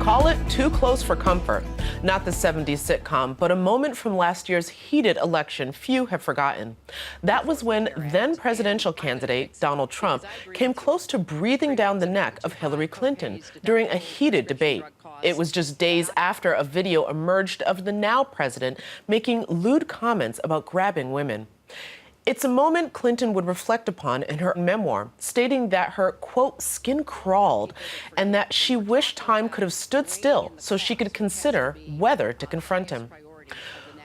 Call it Too Close for Comfort. Not the 70s sitcom, but a moment from last year's heated election few have forgotten. That was when then presidential candidate Donald Trump came close to breathing down the neck of Hillary Clinton during a heated debate. It was just days after a video emerged of the now president making lewd comments about grabbing women. It's a moment Clinton would reflect upon in her memoir, stating that her, quote, skin crawled and that she wished time could have stood still so she could consider whether to confront him.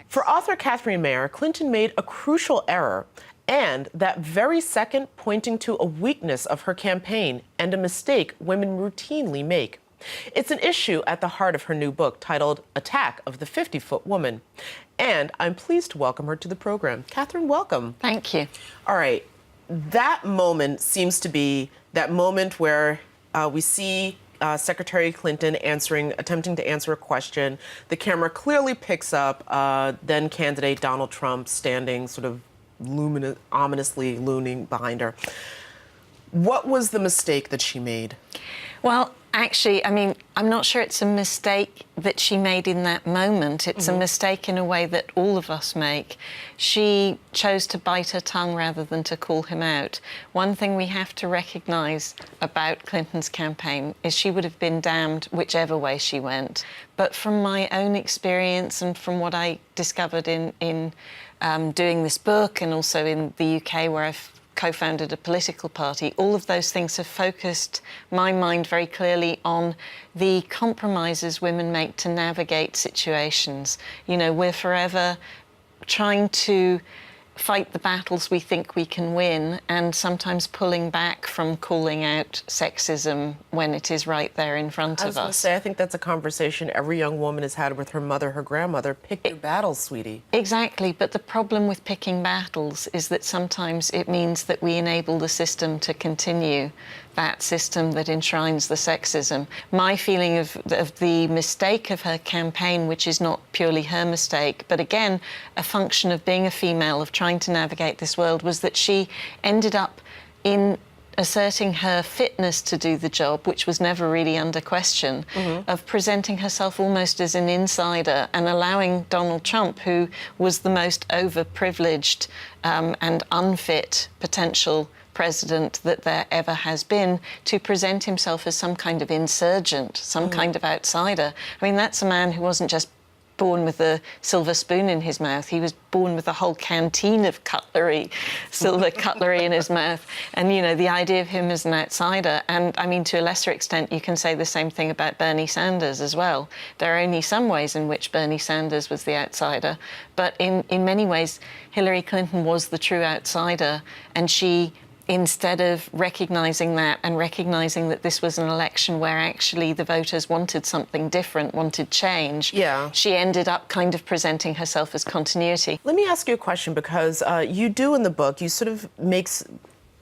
For author Catherine Mayer, Clinton made a crucial error, and that very second pointing to a weakness of her campaign and a mistake women routinely make. It's an issue at the heart of her new book titled Attack of the 50-Foot Woman. And I'm pleased to welcome her to the program. Catherine, welcome. Thank you. All right. That moment seems to be that moment where we see Secretary Clinton attempting to answer a question. The camera clearly picks up then candidate Donald Trump standing sort of ominously looming behind her. What was the mistake that she made? Well, actually, I mean, I'm not sure it's a mistake that she made in that moment. It's a mistake in a way that all of us make. She chose to bite her tongue rather than to call him out. One thing we have to recognise about Clinton's campaign is she would have been damned whichever way she went. But from my own experience and from what I discovered in doing this book and also in the UK where I've co-founded a political party, all of those things have focused my mind very clearly on the compromises women make to navigate situations. You know, we're forever trying to fight the battles we think we can win and sometimes pulling back from calling out sexism when it is right there in front of us. I was going to say, I think that's a conversation every young woman has had with her mother, her grandmother. Pick your battles, sweetie. Exactly, but the problem with picking battles is that sometimes it means that we enable the system to continue, that system that enshrines the sexism. My feeling of the mistake of her campaign, which is not purely her mistake, but again, a function of being a female, of trying to navigate this world, was that she ended up in asserting her fitness to do the job, which was never really under question, of presenting herself almost as an insider and allowing Donald Trump, who was the most overprivileged and unfit potential president that there ever has been, to present himself as some kind of insurgent, some kind of outsider. I mean, that's a man who wasn't just born with a silver spoon in his mouth. He was born with a whole canteen of cutlery, silver cutlery in his mouth. And, you know, the idea of him as an outsider, and I mean, to a lesser extent, you can say the same thing about Bernie Sanders as well. There are only some ways in which Bernie Sanders was the outsider, but in many ways, Hillary Clinton was the true outsider, and she, instead of recognising that and recognising that this was an election where actually the voters wanted something different, wanted change, she ended up kind of presenting herself as continuity. Let me ask you a question, because you do in the book, you sort of makes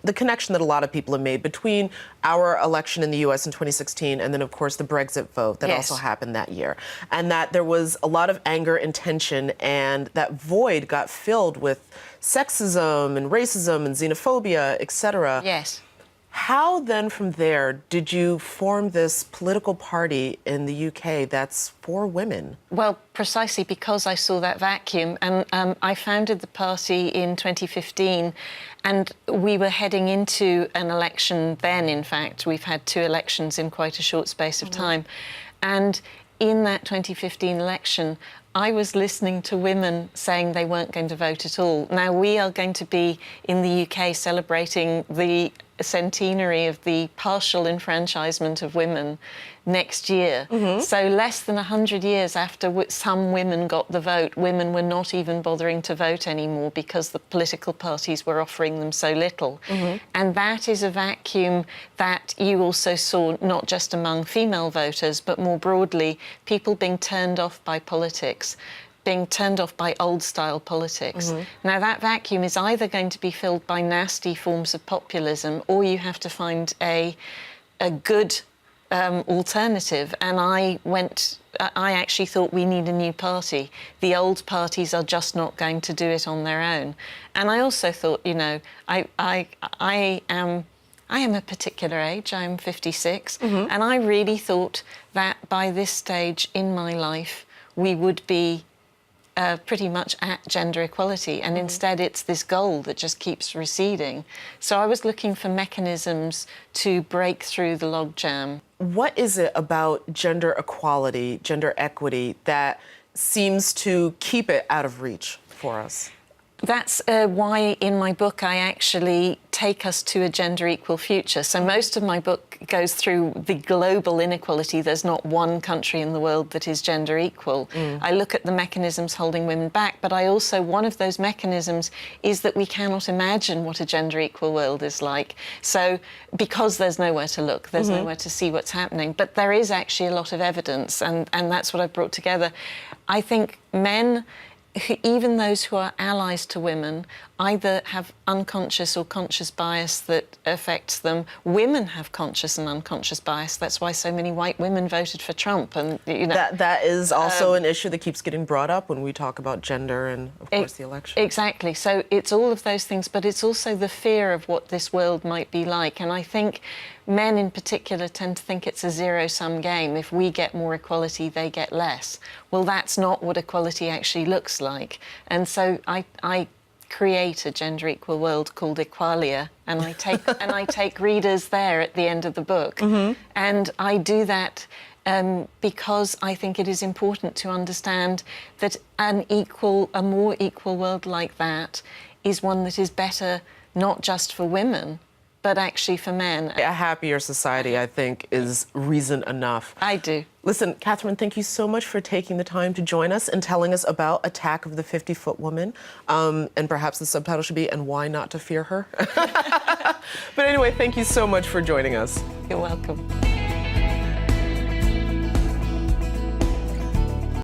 the connection that a lot of people have made between our election in the U.S. in 2016 and then, of course, the Brexit vote that also happened that year. And that there was a lot of anger and tension, and that void got filled with sexism and racism and xenophobia, et cetera. Yes. How then from there did you form this political party in the UK that's for women? Well, precisely because I saw that vacuum, and I founded the party in 2015, and we were heading into an election then. In fact, we've had 2 elections in quite a short space of time. And in that 2015 election, I was listening to women saying they weren't going to vote at all. Now, we are going to be, in the UK, celebrating the centenary of the partial enfranchisement of women next year. So less than 100 years after some women got the vote, women were not even bothering to vote anymore because the political parties were offering them so little. And that is a vacuum that you also saw not just among female voters, but more broadly, people being turned off by politics, being turned off by old-style politics. Now, that vacuum is either going to be filled by nasty forms of populism, or you have to find a good alternative. And I actually thought we need a new party. The old parties are just not going to do it on their own. And I also thought, you know, I am I am a particular age, I'm 56, and I really thought that by this stage in my life we would be pretty much at gender equality, and instead it's this goal that just keeps receding. So I was looking for mechanisms to break through the logjam. What is it about gender equality, gender equity, that seems to keep it out of reach for us? That's why in my book I actually take us to a gender equal future. So most of my book goes through the global inequality. There's not one country in the world that is gender equal. I look at the mechanisms holding women back, but I also, one of those mechanisms is that we cannot imagine what a gender equal world is like. So because there's nowhere to look, there's nowhere to see what's happening, but there is actually a lot of evidence, and that's what I've brought together. I think men, even those who are allies to women, either have unconscious or conscious bias that affects them. Women have conscious and unconscious bias. That's why so many white women voted for Trump. And you know, that is also an issue that keeps getting brought up when we talk about gender and, of course, the election. Exactly. So it's all of those things, but it's also the fear of what this world might be like. And I think men in particular tend to think it's a zero-sum game. If we get more equality, they get less. Well, that's not what equality actually looks like. And so I create a gender equal world called Equalia, and I take readers there at the end of the book. And I do that because I think it is important to understand that a more equal world like that is one that is better not just for women, but actually for men. A happier society, I think, is reason enough. I do. Listen, Catherine, thank you so much for taking the time to join us and telling us about Attack of the 50-Foot Woman. And perhaps the subtitle should be, And Why Not to Fear Her. But anyway, thank you so much for joining us. You're welcome.